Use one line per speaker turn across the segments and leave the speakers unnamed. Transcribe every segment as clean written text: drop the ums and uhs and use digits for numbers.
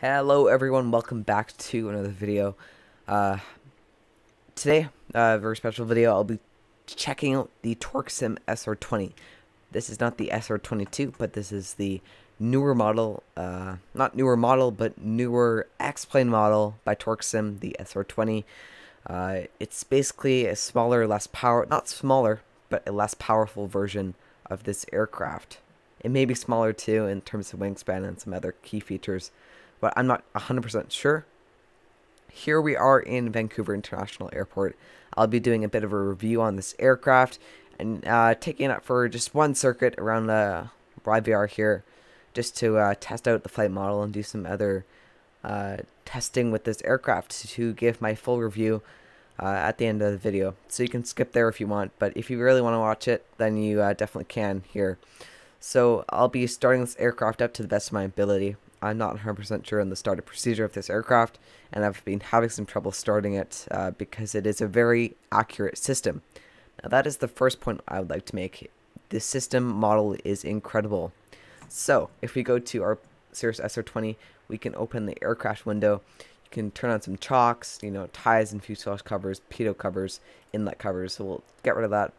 Hello everyone, welcome back to another video. Today, very special video, I'll be checking out the Torque Sim SR20. This is not the SR22, but this is the newer model, not newer model, but newer X-Plane model by Torque Sim, the SR20. It's basically a smaller, not smaller, but a less powerful version of this aircraft. It may be smaller too in terms of wingspan and some other key features, but I'm not 100% sure. Here we are in Vancouver International Airport. I'll be doing a bit of a review on this aircraft and taking it for just one circuit around YVR here, just to test out the flight model and do some other testing with this aircraft to give my full review at the end of the video. So you can skip there if you want, but if you really want to watch it, then you definitely can here. So I'll be starting this aircraft up to the best of my ability. I'm not 100% sure on the startup procedure of this aircraft, and I've been having some trouble starting it because it is a very accurate system. Now that is the first point I would like to make. The system model is incredible. So if we go to our Cirrus SR20, we can open the aircraft window. You can turn on some chocks, ties and fuselage covers, pitot covers, inlet covers. So we'll get rid of that,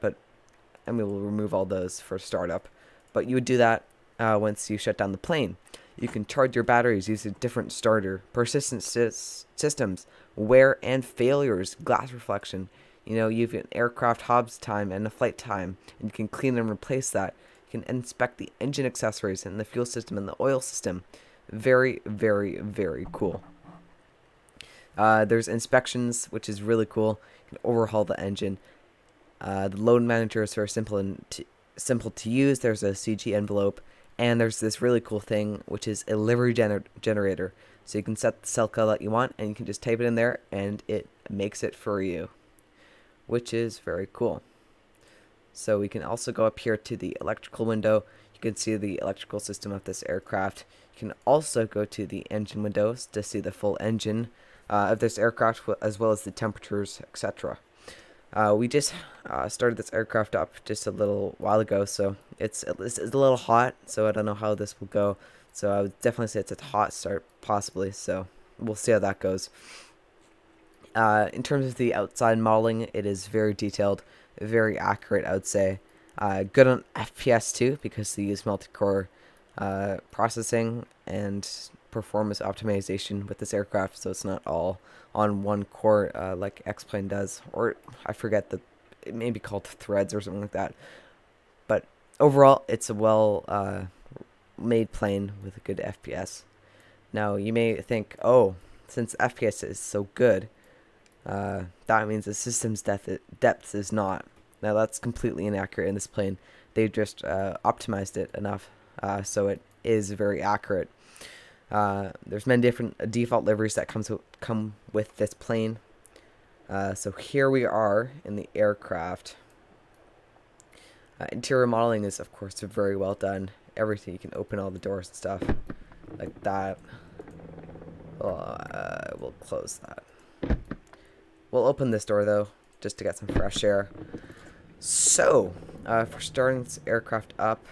and we will remove all those for startup. But you would do that once you shut down the plane. You can charge your batteries using different starter, persistent systems, wear and failures, glass reflection. You've got aircraft Hobbs time and a flight time, and you can clean and replace that. You can inspect the engine accessories and the fuel system and the oil system. Very, very, very cool. There's inspections, which is really cool. You can overhaul the engine. The load manager is very simple to use. There's a CG envelope. And there's this really cool thing, which is a livery generator. So you can set the cell code that you want, and you can just type it in there, and it makes it for you, which is very cool. So we can also go up here to the electrical window. You can see the electrical system of this aircraft. You can also go to the engine windows to see the full engine of this aircraft, as well as the temperatures, etc. We just started this aircraft up just a little while ago, so it's a little hot, so I don't know how this will go. So I would definitely say it's a hot start, possibly, so we'll see how that goes. In terms of the outside modeling, it is very detailed, very accurate, I would say. Good on FPS too, because they use multi-core processing and performance optimization with this aircraft, so it's not all on one core like X-Plane does, or I forget it may be called threads or something like that. But overall, it's a well made plane with a good FPS. Now you may think, oh, since FPS is so good, that means the system's depth is not. Now that's completely inaccurate in this plane. They've just optimized it enough so it is very accurate. There's many different default liveries that come with this plane. So here we are in the aircraft. Interior modeling is, of course, very well done. Everything, you can open all the doors and stuff like that. We'll close that. We'll open this door though, just to get some fresh air. So, for starting this aircraft up,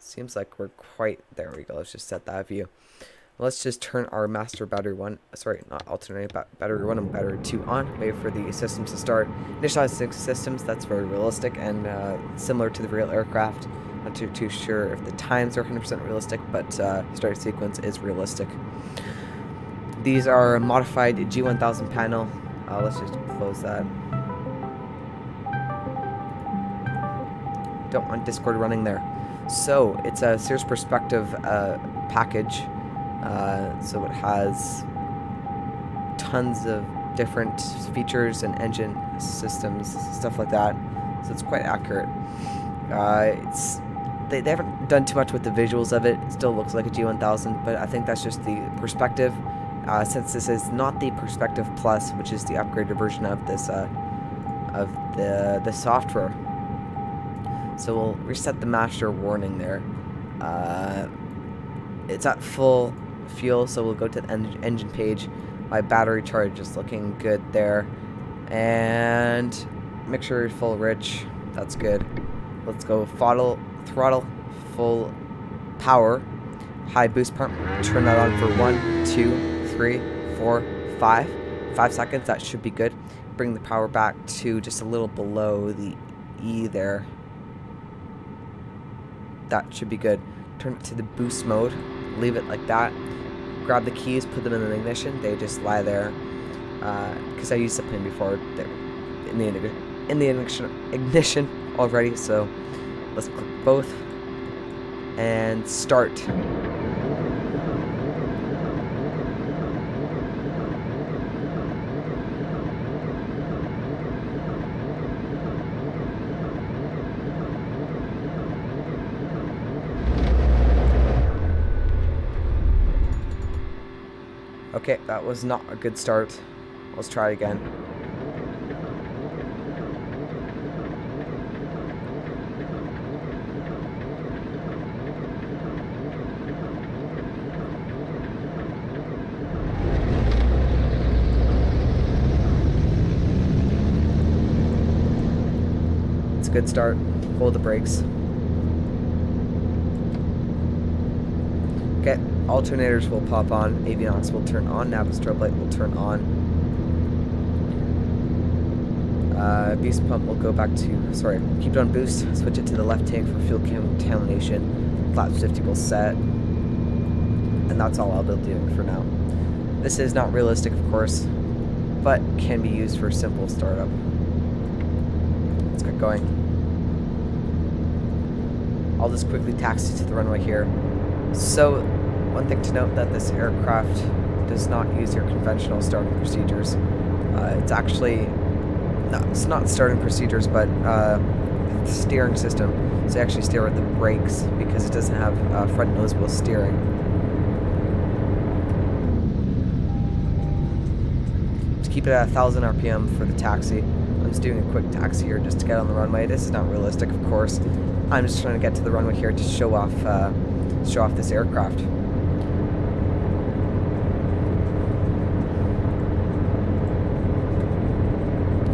seems like we're quite, there we go, let's just set that view. Let's just turn our master battery 1, sorry, not alternating battery 1 and battery 2 on, wait for the systems to start. Initializing systems, that's very realistic and similar to the real aircraft. Not too sure if the times are 100% realistic, but start sequence is realistic. These are modified G1000 panel. Let's just close that. Don't want Discord running there. So it's a Cirrus Perspective package. So it has tons of different features and engine systems, stuff like that. So it's quite accurate. They haven't done too much with the visuals of it. It still looks like a G1000, but I think that's just the perspective. Since this is not the Perspective Plus, which is the upgraded version of this of the software. So we'll reset the master warning there. It's at full fuel, so we'll go to the engine page. My battery charge is looking good there. And make sure you're full rich. That's good. Let's go throttle full power. high boost pump. Turn that on for 1, 2, 3, 4, 5. 5 seconds, that should be good. Bring the power back to just a little below the E there. That should be good. Turn it to the boost mode. Leave it like that. Grab the keys, put them in the ignition. They just lie there. Because I used the pin before. They're in the ignition already. So let's click both and start. Okay, that was not a good start. Let's try again. It's a good start. Hold the brakes. Okay, alternators will pop on, avionics will turn on, nav and strobe light will turn on. Boost pump will go back to, sorry, keep it on boost, switch it to the left tank for fuel contamination, flaps 50 will set, and that's all I'll be doing for now. This is not realistic, of course, but can be used for simple startup. Let's get going. I'll just quickly taxi to the runway here. So, one thing to note that this aircraft does not use your conventional starting procedures. It's actually, no, it's not starting procedures, but the steering system. So you actually steer with the brakes because it doesn't have front nose wheel steering. Just keep it at 1,000 RPM for the taxi. I'm just doing a quick taxi here just to get on the runway. This is not realistic, of course. I'm just trying to get to the runway here to show off this aircraft.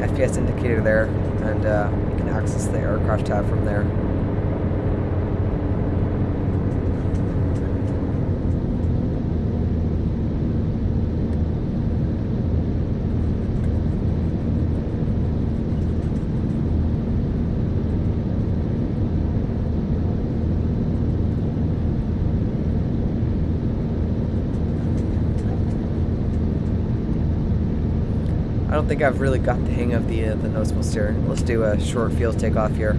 FPS indicator there, and you can access the aircraft tab from there. I don't think I've really got the hang of the nose wheel steering. Let's do a short field takeoff here.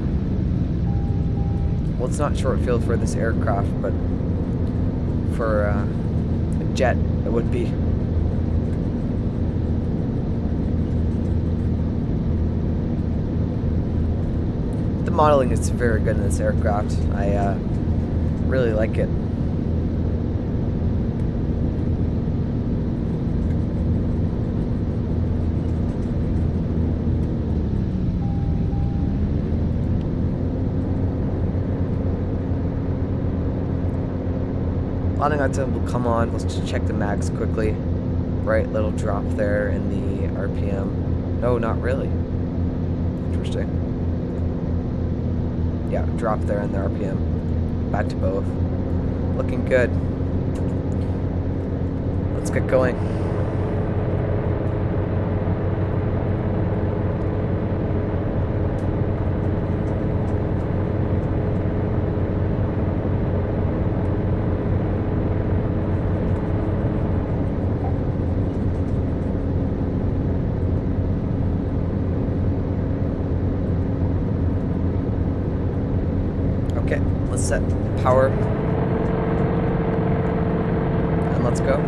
Well, it's not short field for this aircraft, but for a jet, it would be. The modeling is very good in this aircraft. I really like it. Landing on will come on. Let's just check the mags quickly. Right, little drop there in the RPM. No, not really. Interesting. Yeah, drop there in the RPM. Back to both. Looking good. Let's get going. Okay, let's set power, and let's go.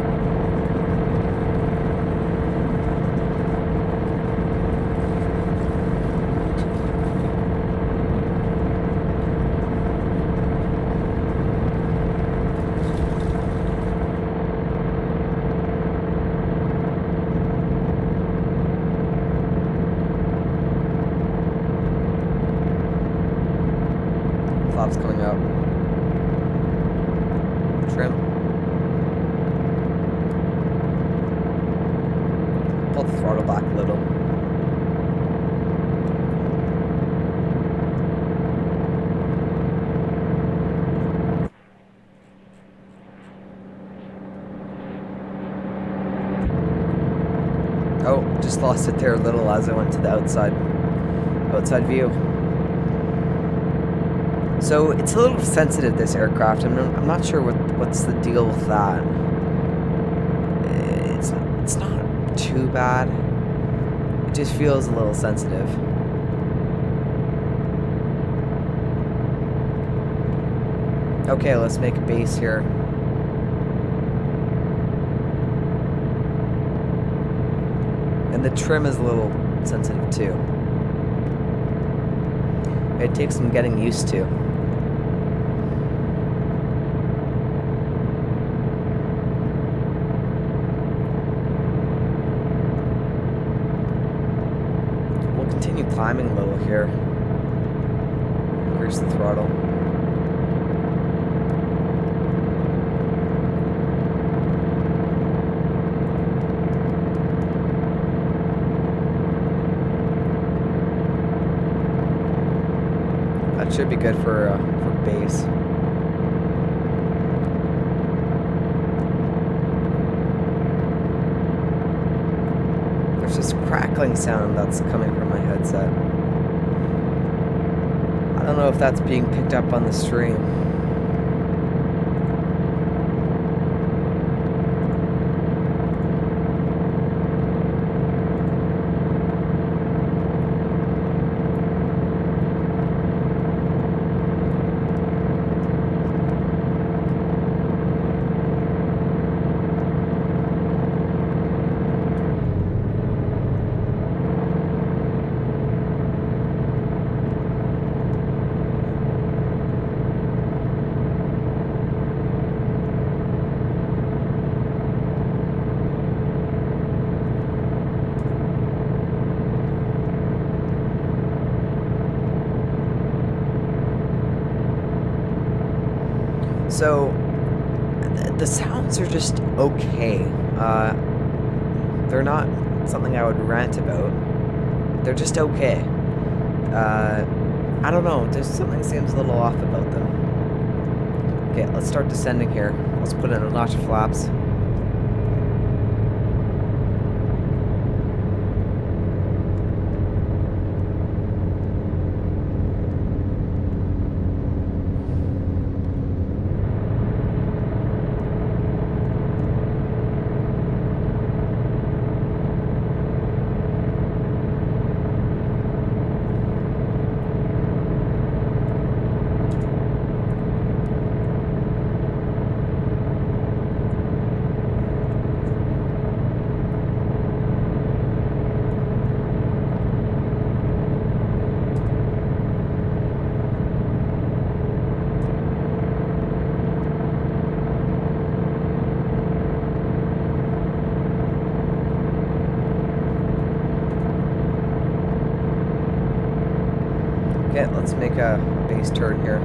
Flaps coming out. Trim. Pull the throttle back a little. Just lost it there a little as I went to the outside view. So it's a little sensitive, this aircraft. I'm not sure what's the deal with that. It's not too bad. It just feels a little sensitive. Okay, let's make a base here. And the trim is a little sensitive too. It takes some getting used to. We'll continue climbing a little here. Increase the throttle. That should be good for base. There's this crackling sound that's coming from my headset. I don't know if that's being picked up on the stream. So, the sounds are just okay. They're not something I would rant about. They're just okay. I don't know, there's something seems a little off about them. Okay, let's start descending here. Let's put in a notch of flaps. Okay, let's make a base turn here.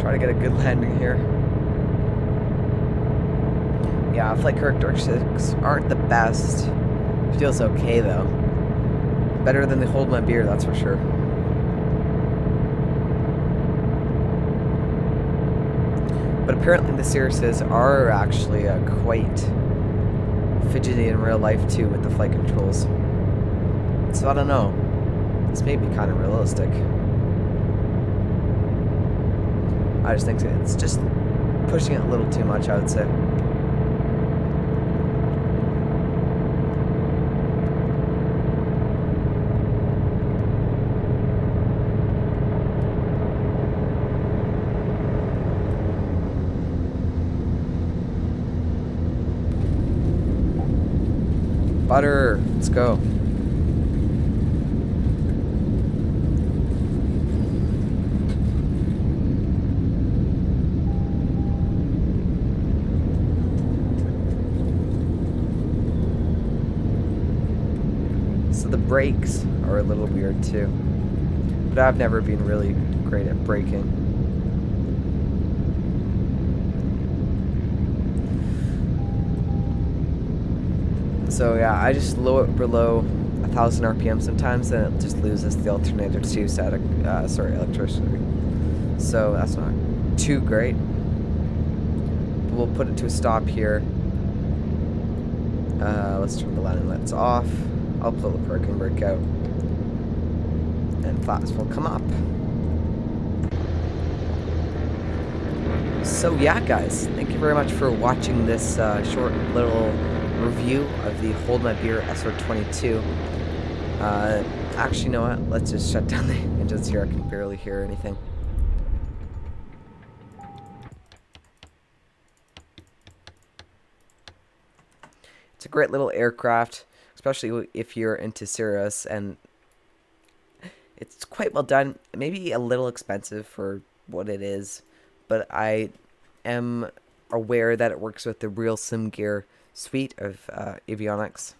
Try to get a good landing here. Yeah, flight characteristics aren't the best. Feels okay though. Better than the hold my beer, that's for sure. But apparently the Cirruses are actually quite fidgety in real life too with the flight controls. So I don't know. This may be kind of realistic. I just think it's just pushing it a little too much, I would say. Butter, let's go. So the brakes are a little weird too, but I've never been really great at braking. So yeah, I just lower it below 1,000 RPM sometimes, and it just loses the alternator to static, electricity. So that's not too great. But we'll put it to a stop here. Let's turn the landing lights off. I'll pull the parking brake out, and flaps will come up. So yeah, guys, thank you very much for watching this short little review of the Hold My Beer SR22. Actually, you know what? Let's just shut down the engines here. I can barely hear anything. It's a great little aircraft, especially if you're into Cirrus, and it's quite well done. Maybe a little expensive for what it is, but I am aware that it works with the Real Sim Gear suite of avionics.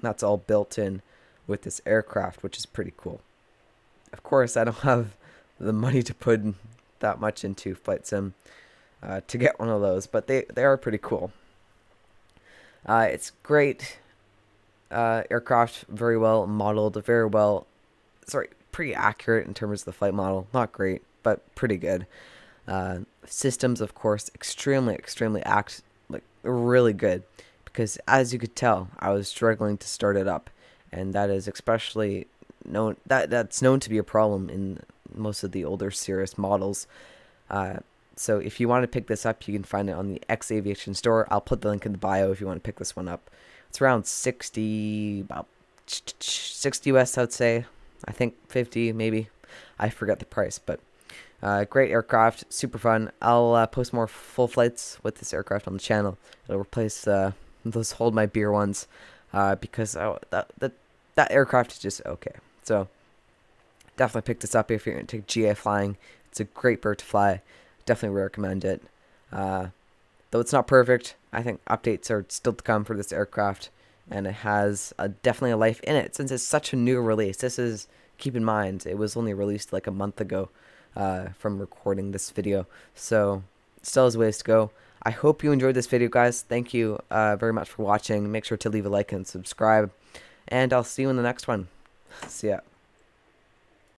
That's all built in with this aircraft, which is pretty cool. Of course, I don't have the money to put that much into Flight Sim to get one of those, but they are pretty cool. It's great aircraft, very well modeled, pretty accurate in terms of the flight model. Not great, but pretty good. Systems, of course, extremely really good, because as you could tell, I was struggling to start it up, and that is especially known that's known to be a problem in most of the older Cirrus models. So if you want to pick this up, you can find it on the X Aviation store. I'll put the link in the bio if you want to pick this one up. It's around 60, about 60 US, I'd say. I think 50 maybe. I forget the price, but great aircraft, super fun. I'll post more full flights with this aircraft on the channel. It'll replace those Hold My Beer ones, because that aircraft is just okay. So definitely pick this up if you're going to take GA flying. It's a great bird to fly. Definitely recommend it. Though it's not perfect, I think updates are still to come for this aircraft, and it has definitely a life in it since it's such a new release. This is, keep in mind, it was only released like a month ago from recording this video, so still has ways to go. I hope you enjoyed this video, guys. Thank you very much for watching. Make sure to leave a like and subscribe, and I'll see you in the next one. See ya.